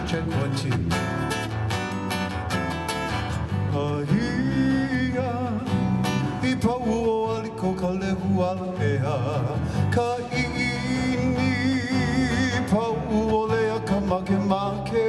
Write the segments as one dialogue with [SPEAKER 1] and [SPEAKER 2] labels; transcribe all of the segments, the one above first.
[SPEAKER 1] check 1 2. Ahia I pau o aliko ka lehu ala ea ka ini pau o lea ka make make.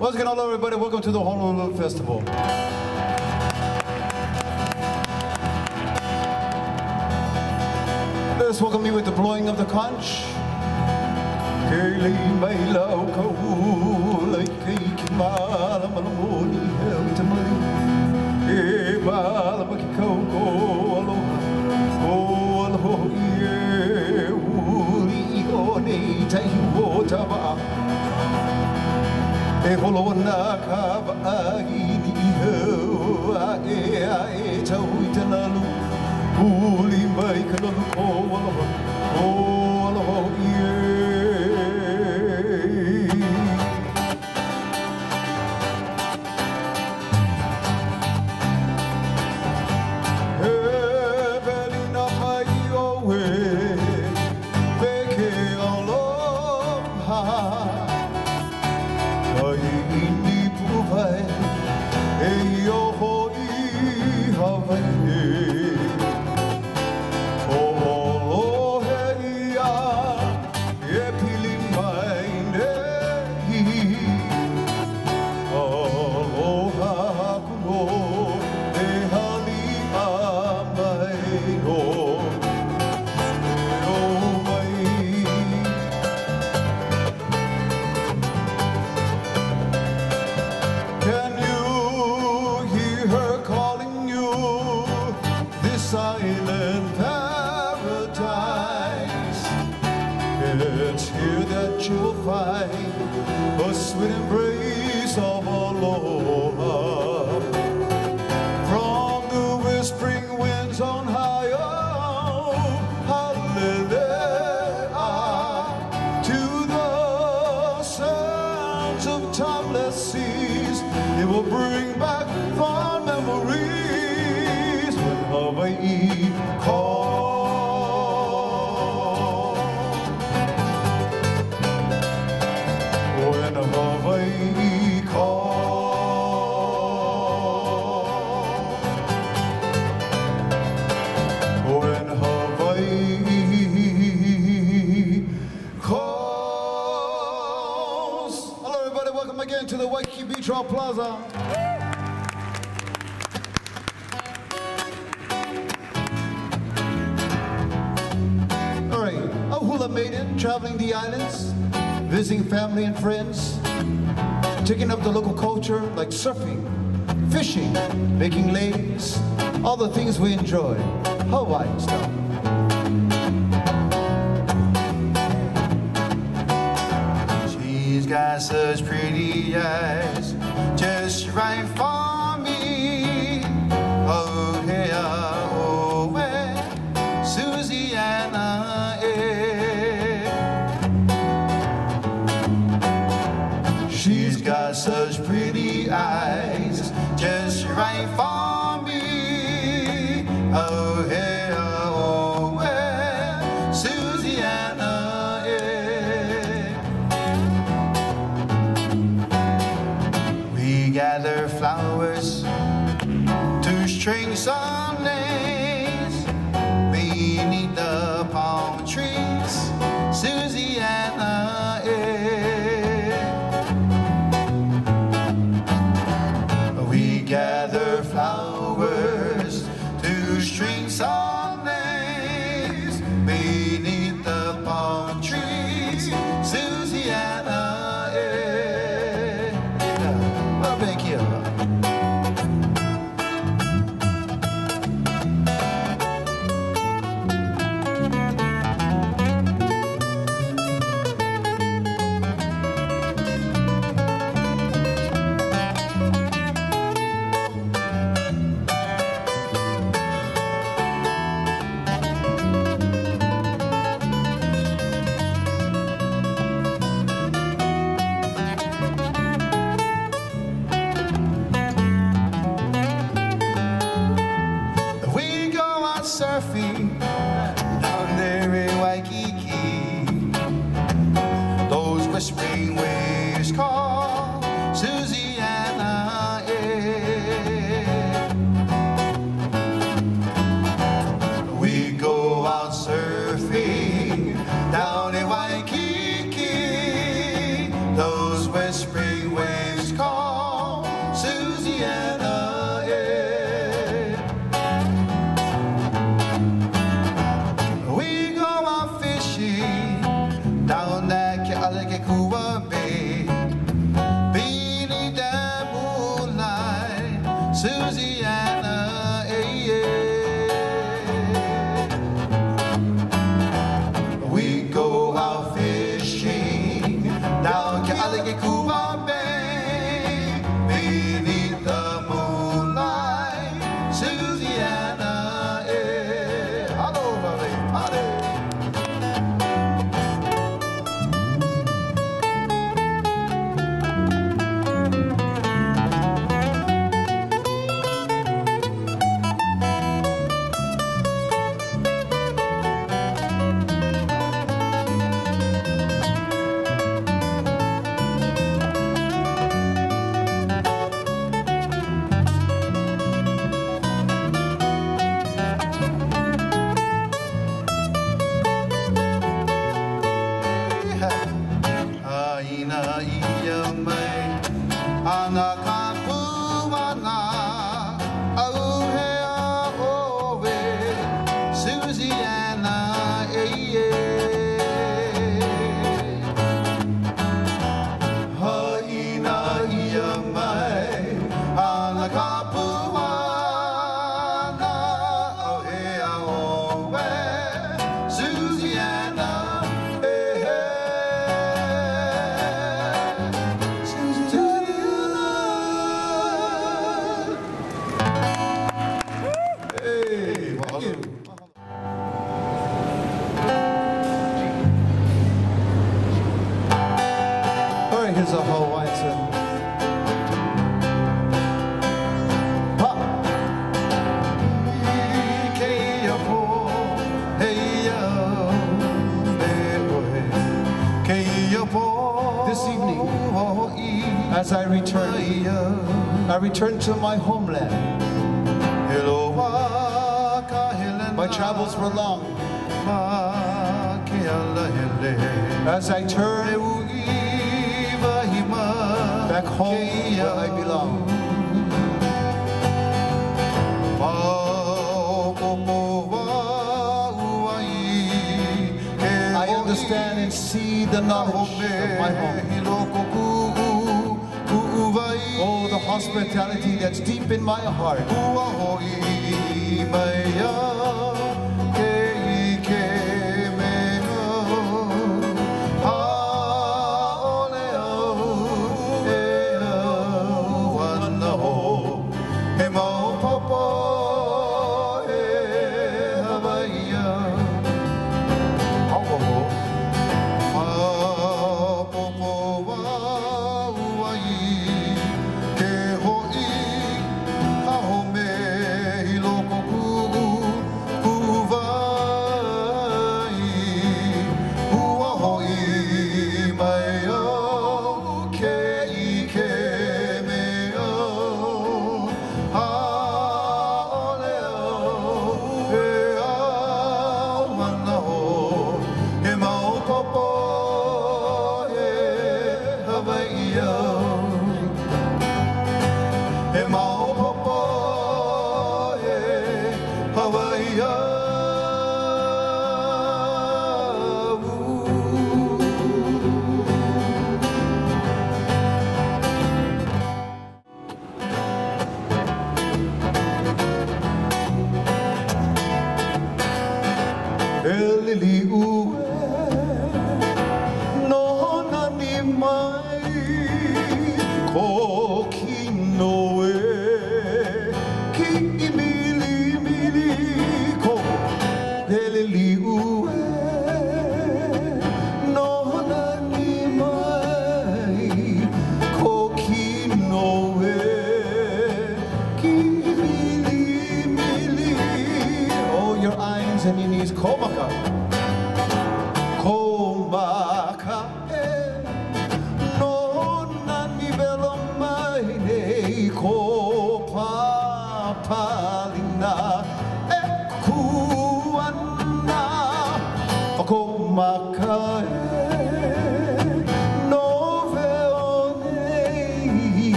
[SPEAKER 1] Once again, hello everybody, welcome to the Honolulu Festival. Let us welcome you with the blowing of the conch. Lani Malie Halau Kahulaliwai, Malie Halau Kahulaliwai. E holo na ka vaini ho e e tau I te nalu uli mai ka nalu ko aloha ie. E veli na mai o e peke aloha Ini puhai e yoho I Hawaii o alohe ia e pili mai nei aloha kuno e hali a mai no silent paradise. It's here that you'll find a sweet embrace of aloha. From the whispering winds on high, oh, hallelujah. maiden traveling the islands, visiting family and friends, taking up the local culture like surfing, fishing, making ladies, all the things we enjoy, Hawaiian style.
[SPEAKER 2] She's got such pretty eyes, just right for me. Oh, hey, oh, hey, Susiana, eh. She's got such pretty eyes, just right for me. Oh, hey, oh, hey, Susiana, eh. We gather flowers to string some lace beneath the palm trees, Susiana, eh. We gather flowers to string some lace beneath the palm trees, Susiana, eh. Oh, thank you. We go out surfing down there in Waikiki. Those whispering waves call Susiana, eh. We go out surfing down in Waikiki. Those whispering waves call Susiana, eh. We go out fishing down that Kealakekua Bay, beneath that moonlight, Susiana, eh, yeah. We go out fishing down Kealakekua Bay, beneath the moonlight, Susiana, eh. Hello, Malie, Malie. Aina ia mai ana ka puana au hea owe Susiana, eh, yeah. Aina ia mai ana ka puana au hea owe Susiana, eh,
[SPEAKER 1] Hey, thank you. All right, here's a Hawaiian song. Ha! This evening, as I return to my homeland. My travels were long. As I turn back home where I belong. I understand the knowledge of my home. Oh, the hospitality that's deep in my heart.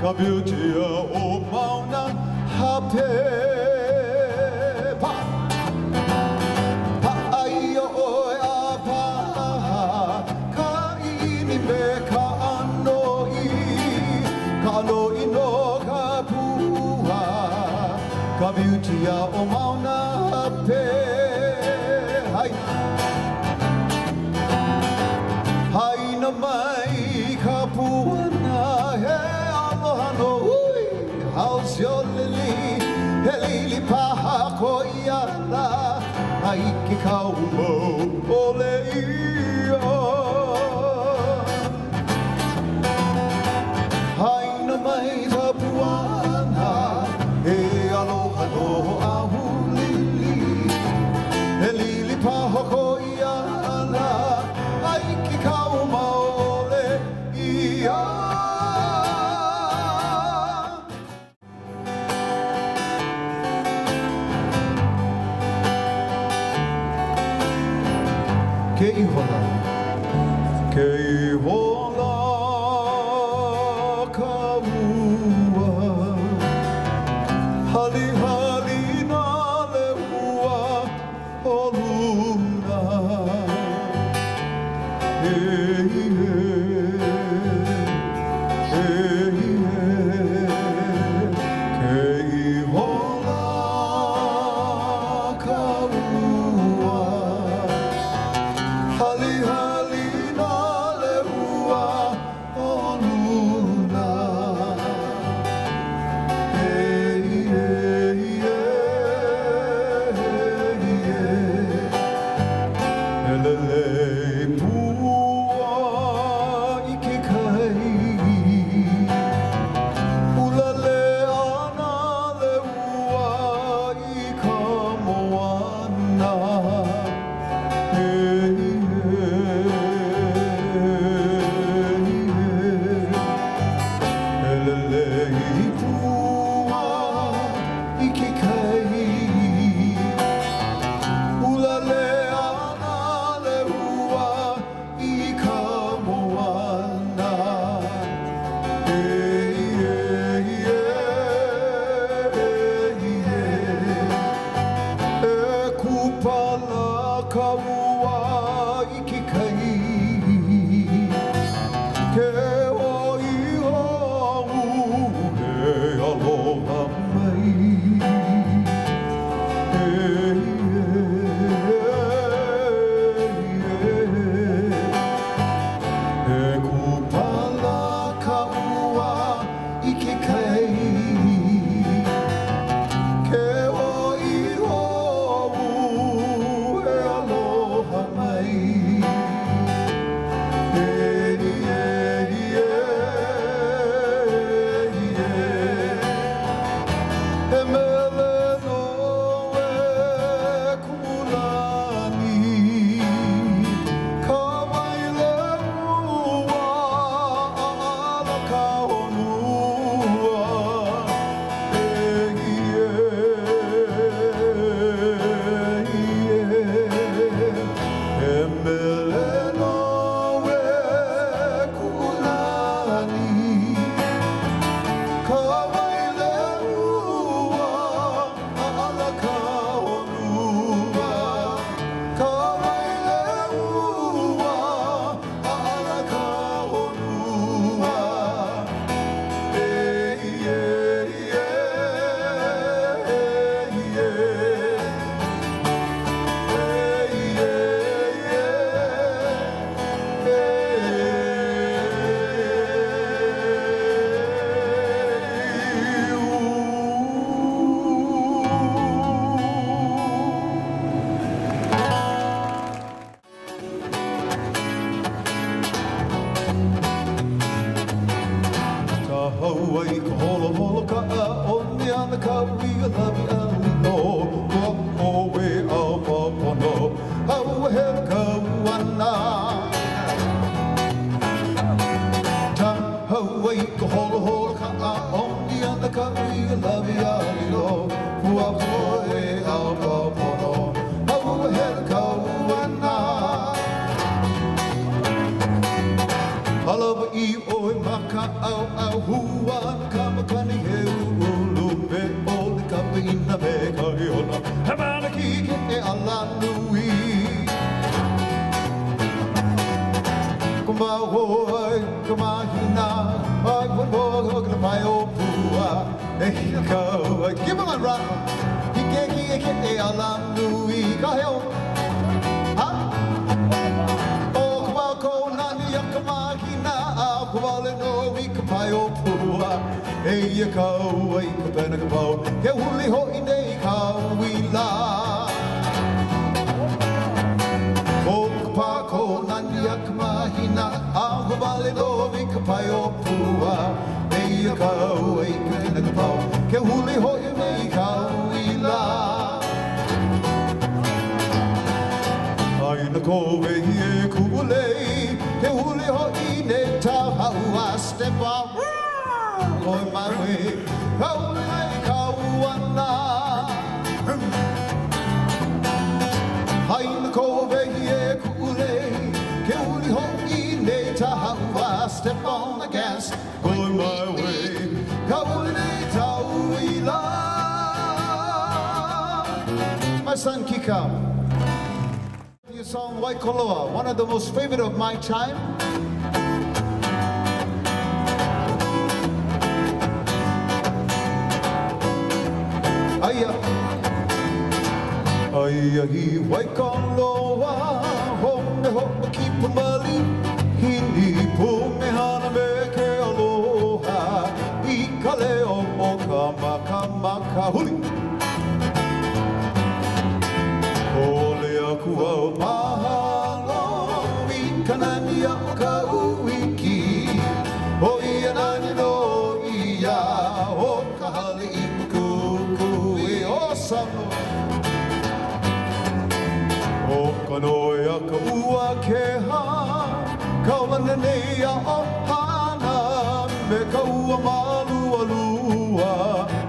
[SPEAKER 1] ka beauty o mauna hape pa pa ai o a pa ka ini me ka anoi no ka pua ka beauty o mauna hape hai hai na mai ka puana he aloha no ui how's your lily he lili paha ko iana ai ki kau mo ole ia hai na mai ka puana he aloha no Oahu lili he lili paha ko iana ai ki kau mo ole ia ke i hola ka ua hali hali na le ua o luna Aloha mai mahina, I would walk in the pio pua. Hey, go, give him a run. He can't get a lamb, Louis, go hell. Oh, Kabako, Nani, Yakamahina, Kualino, we can pio pua. Hey, you go, wake up and a go. Get woolly ho in a cow, we la. Oh, Kabako, Nani, Yakamahina, Kualino, we can pio pua. Hey, you go, wake up and a go. Get woolly ho in a cow, we la. I know where you could Ke huli ho I ne tau hau a step out on my way. Hau nei kauana. Hai na ko vehi kule. Ke huli ho I ne tau hau a step on the gas on my way. Hau nei tau I la. My son Kika. Song Waikoloa, one of the most favorite of my time. Aya, aya hi Waikoloa, home home keep Malie, hini po me hana me ke aloha, I kaleo o kama kama kahuli. Kua mahalo I kanani a ka uiki o ia nani no ia o ka hali I kuku I o sano o ka noi a ka ua ke ha ka wana nei a o hana me ka ua malua lua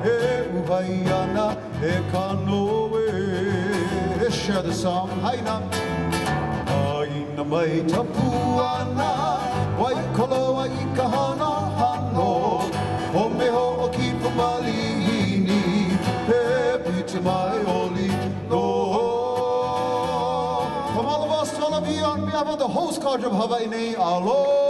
[SPEAKER 1] e uhai ana e ka noe. Let's share the song. Haina, haina mai tapuana, Waikoloa I kahana hano, o me ho o kipa malihini, e pita mai oli no. From all of us, to all of you, on behalf of the host college of Hawaii, aloha.